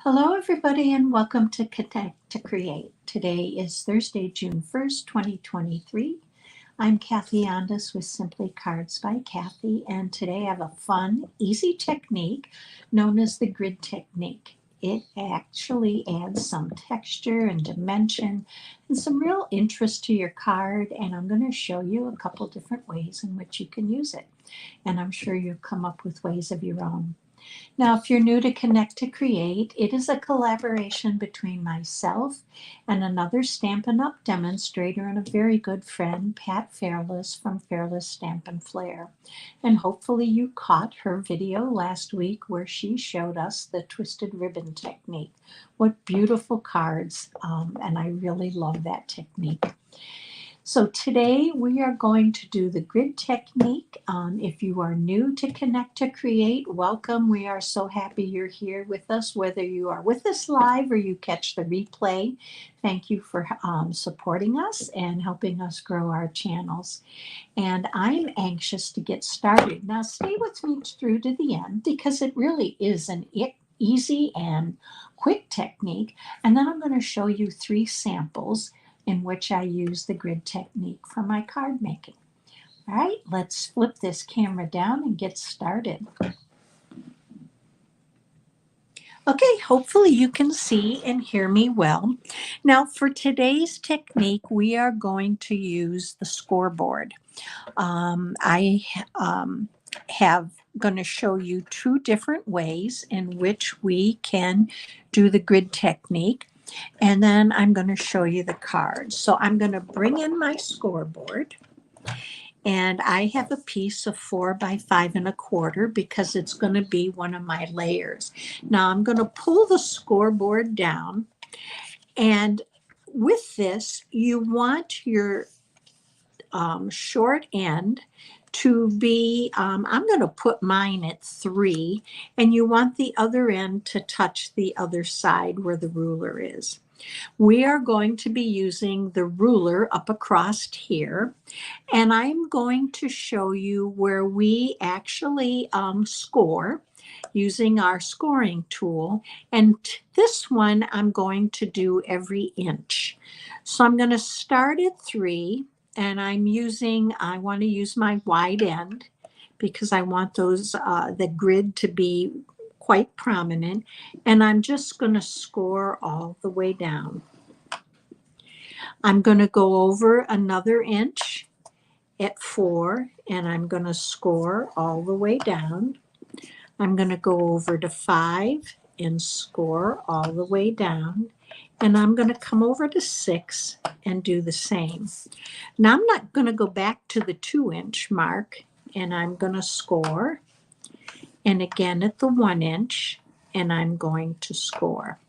Hello, everybody, and welcome to Connect to Create. Today is Thursday, June 1st, 2023. I'm Kathy Ondas with Simply Cards by Kathy, and today I have a fun, easy technique known as the grid technique. It actually adds some texture and dimension and some real interest to your card, and I'm going to show you a couple different ways in which you can use it. And I'm sure you'll come up with ways of your own. Now, if you're new to Connect to Create, it is a collaboration between myself and another Stampin' Up! Demonstrator and a very good friend, Pat Fairless from Fairless Stamp and Flair. And hopefully you caught her video last week where she showed us the twisted ribbon technique. What beautiful cards, and I really love that technique. So today we are going to do the grid technique. If you are new to Connect to Create, welcome. We are so happy you're here with us, whether you are with us live or you catch the replay. Thank you for supporting us and helping us grow our channels. And I'm anxious to get started. Now stay with me through to the end because it really is an easy and quick technique. And then I'm going to show you 3 samples in which I use the grid technique for my card making. All right, let's flip this camera down and get started. Okay, hopefully you can see and hear me well. Now for today's technique, we are going to use the scoreboard. I have going to show you 2 different ways in which we can do the grid technique. And then I'm going to show you the cards. So I'm going to bring in my scoreboard. And I have a piece of 4 by 5 1/4 because it's going to be one of my layers. Now I'm going to pull the scoreboard down. And with this, you want your short end to be, I'm going to put mine at 3, and you want the other end to touch the other side where the ruler is. We are going to be using the ruler up across here, and I'm going to show you where we actually score using our scoring tool. And this one I'm going to do every inch. So I'm going to start at 3. And I want to use my wide end because I want those, the grid to be quite prominent. And I'm just going to score all the way down. I'm going to go over another inch at 4, and I'm going to score all the way down. I'm going to go over to 5 and score all the way down. And I'm going to come over to 6 and do the same. Now I'm not going to go back to the 2-inch mark, and I'm going to score. And again at the 1 inch, and I'm going to score.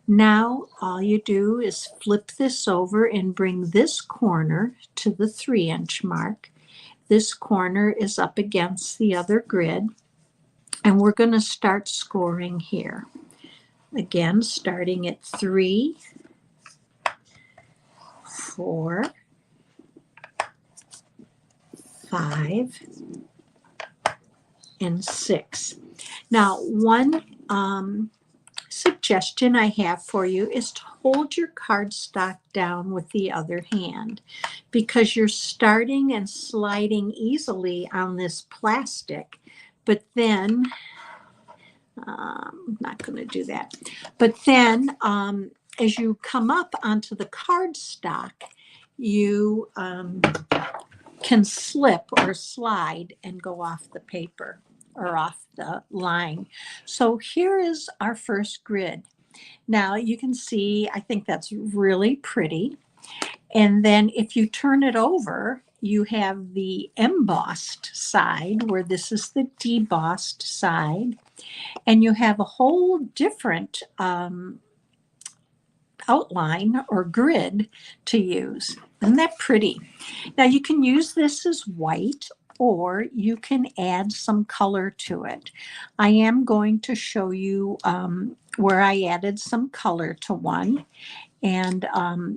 Now all you do is flip this over and bring this corner to the 3-inch mark. This corner is up against the other grid, and we're going to start scoring here. Again, starting at 3, 4, 5, and 6. Now, one suggestion I have for you is to hold your cardstock down with the other hand because you're starting and sliding easily on this plastic, but then I'm not going to do that. But then as you come up onto the cardstock, you can slip or slide and go off the paper or off the line. So here is our first grid. Now you can see, I think that's really pretty. And then if you turn it over, you have the embossed side where this is the debossed side. And you have a whole different outline or grid to use. Isn't that pretty? Now you can use this as white or you can add some color to it. I am going to show you where I added some color to one. And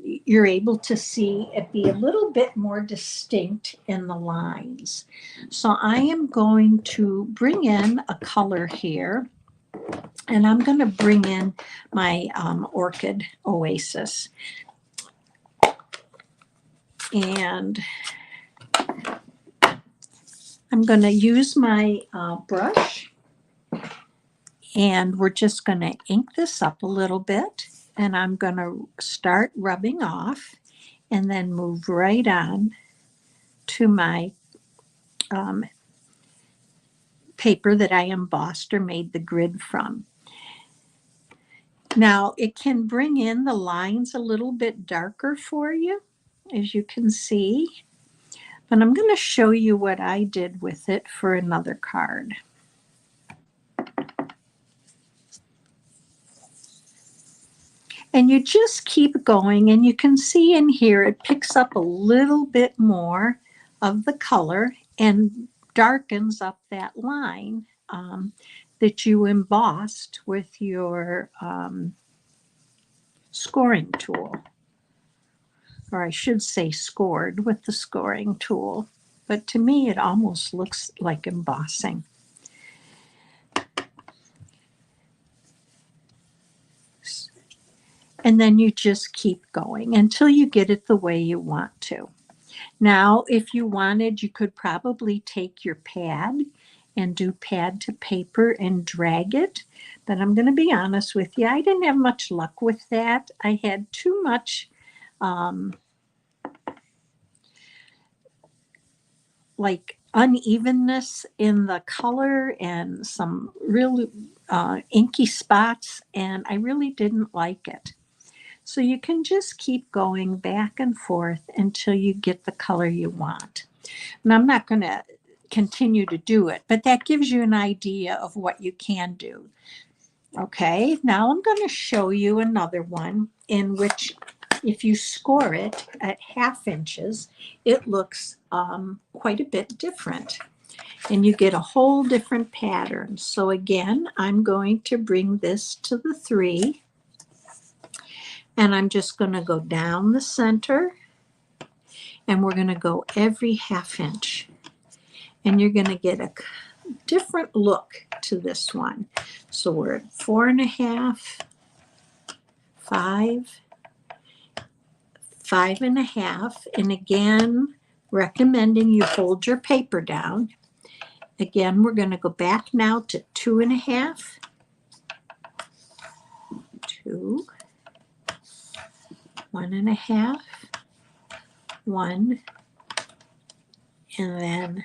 you're able to see it be a little bit more distinct in the lines. So I am going to bring in a color here And I'm going to bring in my Orchid Oasis. And I'm going to use my brush, and we're just going to ink this up a little bit. And I'm going to start rubbing off and then move right on to my paper that I embossed or made the grid from. Now, it can bring in the lines a little bit darker for you, as you can see. But I'm going to show you what I did with it for another card. And you just keep going, and you can see in here it picks up a little bit more of the color and darkens up that line that you embossed with your scoring tool. Or I should say scored with the scoring tool. But to me, it almost looks like embossing. And then you just keep going until you get it the way you want to. Now, if you wanted, you could probably take your pad and do pad to paper and drag it. But I'm going to be honest with you, I didn't have much luck with that. I had too much like unevenness in the color and some real inky spots, and I really didn't like it. So you can just keep going back and forth until you get the color you want. And I'm not going to continue to do it, but that gives you an idea of what you can do. Okay, now I'm going to show you another one in which if you score it at 1/2 inches, it looks quite a bit different. And you get a whole different pattern. So again, I'm going to bring this to the 3. And I'm just going to go down the center, and we're going to go every 1/2 inch. And you're going to get a different look to this one. So we're at 4 1/2, 5, 5 1/2. And again, recommending you hold your paper down. Again, we're going to go back now to 2 1/2, 2, 1 1/2, 1, and then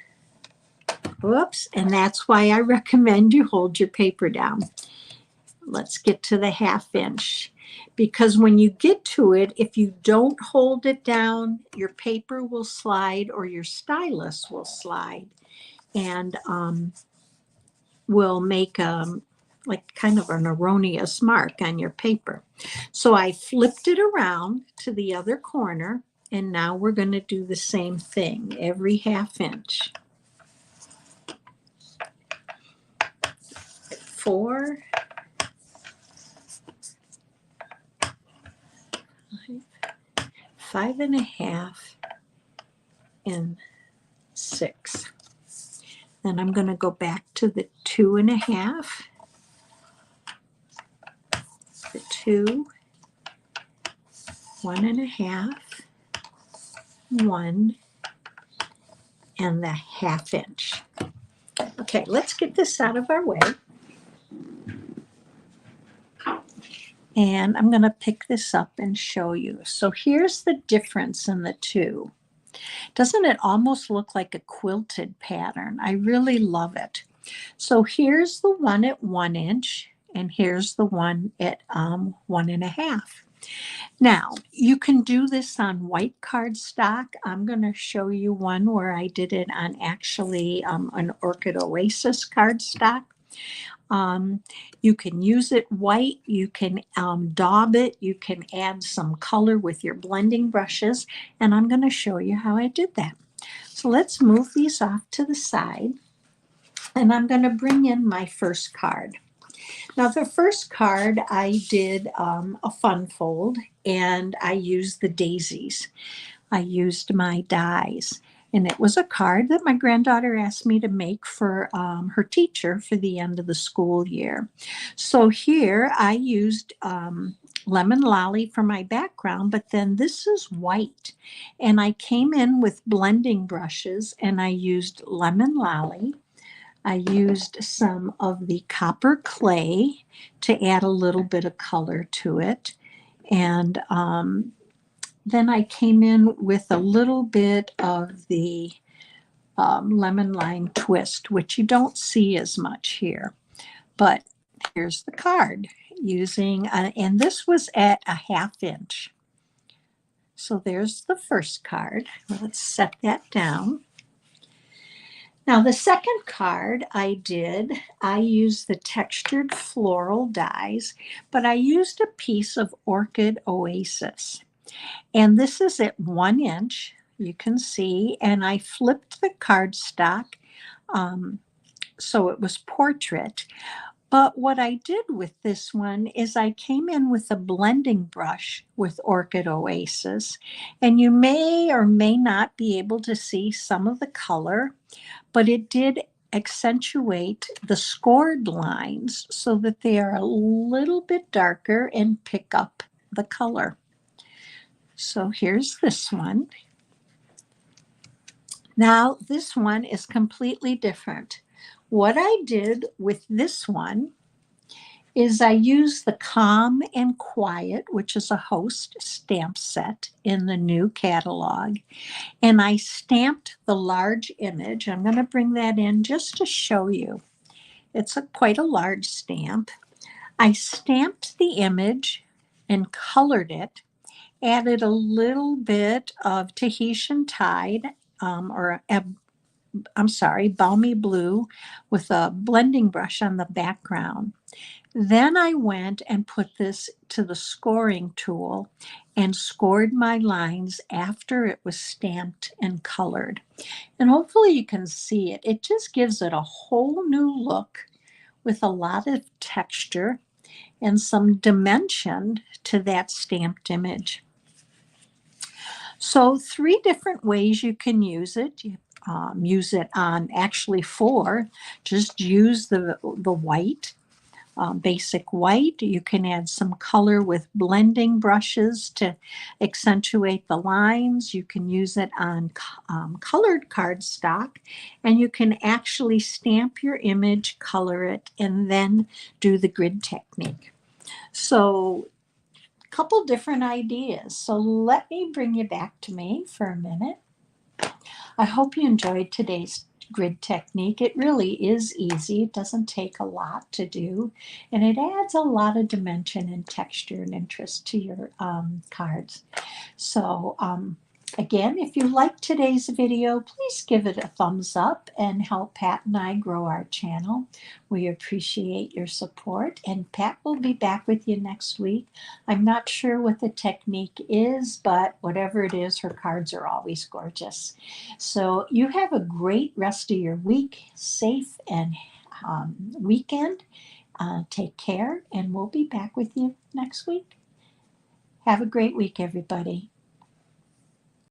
whoops, and that's why I recommend you hold your paper down. Let's get to the 1/2 inch, because when you get to it, if you don't hold it down, your paper will slide or your stylus will slide and will make like kind of an erroneous mark on your paper. So I flipped it around to the other corner, and now we're going to do the same thing every 1/2 inch. 4, 5 1/2, and 6. Then I'm going to go back to the 2 1/2, the 2, 1 1/2, 1, and the 1/2 inch. Okay, let's get this out of our way. And I'm going to pick this up and show you. So here's the difference in the two. Doesn't it almost look like a quilted pattern? I really love it. So here's the one at 1 inch, and here's the one at 1 1/2. Now, you can do this on white cardstock. I'm going to show you one where I did it on actually an Orchid Oasis cardstock. You can use it white, you can daub it, you can add some color with your blending brushes, and I'm going to show you how I did that. So let's move these off to the side, and I'm going to bring in my first card. Now the first card I did a fun fold, and I used the daisies. I used my dies. And it was a card that my granddaughter asked me to make for her teacher for the end of the school year. So here I used lemon lolly for my background, but then this is white. And I came in with blending brushes and I used lemon lolly. I used some of the copper clay to add a little bit of color to it. And then I came in with a little bit of the lemon lime twist, which you don't see as much here. But here's the card using, and this was at a 1/2 inch. So there's the first card. Let's set that down. Now the second card I used the textured floral dies, but I used a piece of Orchid Oasis. And this is at 1 inch, you can see, and I flipped the cardstock so it was portrait. But what I did with this one is I came in with a blending brush with Orchid Oasis, and you may or may not be able to see some of the color, but it did accentuate the scored lines so that they are a little bit darker and pick up the color. So here's this one. Now this one is completely different. What I did with this one is I used the Calm and Quiet, which is a host stamp set in the new catalog, and I stamped the large image. I'm going to bring that in just to show you. It's quite a large stamp. I stamped the image and colored it, added a little bit of Tahitian Tide, Balmy Blue with a blending brush on the background. Then I went and put this to the scoring tool and scored my lines after it was stamped and colored. And hopefully you can see it. It just gives it a whole new look with a lot of texture and some dimension to that stamped image. So 3 different ways you can use it. Use it on actually 4. Just use the white, basic white. You can add some color with blending brushes to accentuate the lines. You can use it on colored cardstock, and you can actually stamp your image, color it, and then do the grid technique. So couple different ideas. So let me bring you back to me for a minute. I hope you enjoyed today's grid technique. It really is easy. It doesn't take a lot to do, and it adds a lot of dimension and texture and interest to your cards. So again, if you liked today's video, please give it a thumbs up and help Pat and I grow our channel. We appreciate your support, and Pat will be back with you next week. I'm not sure what the technique is, but whatever it is, her cards are always gorgeous. So you have a great rest of your week, safe and weekend. Take care, and we'll be back with you next week. Have a great week, everybody.